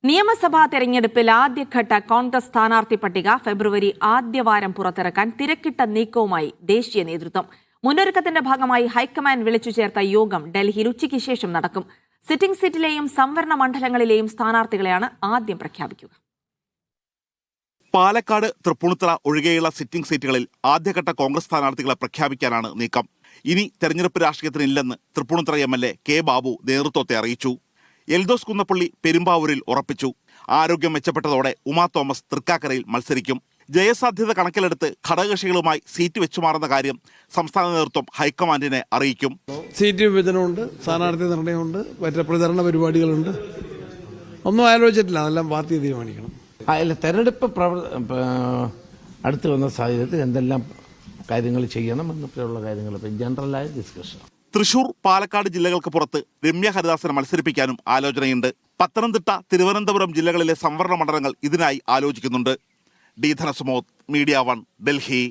നിയമസഭാ തെരഞ്ഞെടുപ്പിൽ ആദ്യഘട്ട കോൺഗ്രസ് സ്ഥാനാർത്ഥി പട്ടിക ഫെബ്രുവരി ആദ്യവാരം പുറത്തിറക്കാൻ തിരക്കിട്ട നീക്കവുമായി ദേശീയ നേതൃത്വം. മുന്നൊരുക്കത്തിന്റെ ഭാഗമായി ഹൈക്കമാൻഡ് വിളിച്ചു ചേർത്ത യോഗം ഡൽഹിയിൽ ഉച്ചയ്ക്ക് ശേഷം നടക്കും. സിറ്റിംഗ് സീറ്റിലെയും സംവരണ മണ്ഡലങ്ങളിലെയും സ്ഥാനാർത്ഥികളെയാണ് ആദ്യം പ്രഖ്യാപിക്കുക. പാലക്കാട്, തൃപ്പൂണിത്തുറ ഒഴികെയുള്ള സിറ്റിംഗ് സീറ്റുകളിൽ ആദ്യഘട്ട കോൺഗ്രസ് സ്ഥാനാർത്ഥികളെ പ്രഖ്യാപിക്കാനാണ് നീക്കം. ഇനി തെരഞ്ഞെടുപ്പ് രാഷ്ട്രീയത്തിനില്ലെന്ന് തൃപ്പൂണിത്തുറ MLA കെ ബാബു നേതൃത്വത്തെ അറിയിച്ചു. എൽദോസ് കുന്നപ്പള്ളി പെരുമ്പാവൂരിൽ ഉറപ്പിച്ചു. ആരോഗ്യം മെച്ചപ്പെട്ടതോടെ ഉമാ തോമസ് തൃക്കാക്കരയിൽ മത്സരിക്കും. ജയസാധ്യത കണക്കിലെടുത്ത് ഘടകകക്ഷികളുമായി സീറ്റ് വെച്ചുമാറുന്ന കാര്യം സംസ്ഥാന നേതൃത്വം ഹൈക്കമാൻഡിനെ അറിയിക്കും. സീറ്റ് വിഭജനമുണ്ട്, സ്ഥാനാർത്ഥി നിർണയമുണ്ട്, മറ്റേ പ്രചരണ പരിപാടികളുണ്ട്. ഒന്നും ആലോചിച്ചിട്ടില്ല, അതെല്ലാം പാർട്ടി തീരുമാനിക്കണം. തെരഞ്ഞെടുപ്പ് അടുത്ത് വന്ന സാഹചര്യത്തിൽ എന്തെല്ലാം കാര്യങ്ങൾ ചെയ്യണം എന്നൊക്കെയുള്ള കാര്യങ്ങൾ ജനറലായ ഡിസ്കഷൻ. തൃശൂർ, പാലക്കാട് ജില്ലകൾക്ക് പുറത്ത് രമ്യ ഹരിദാസിനെ മത്സരിപ്പിക്കാനും ആലോചനയുണ്ട്. പത്തനംതിട്ട, തിരുവനന്തപുരം ജില്ലകളിലെ സംവരണ മണ്ഡലങ്ങൾ ഇതിനായി ആലോചിക്കുന്നുണ്ട്. D Dhanasumod, media 1, Delhi.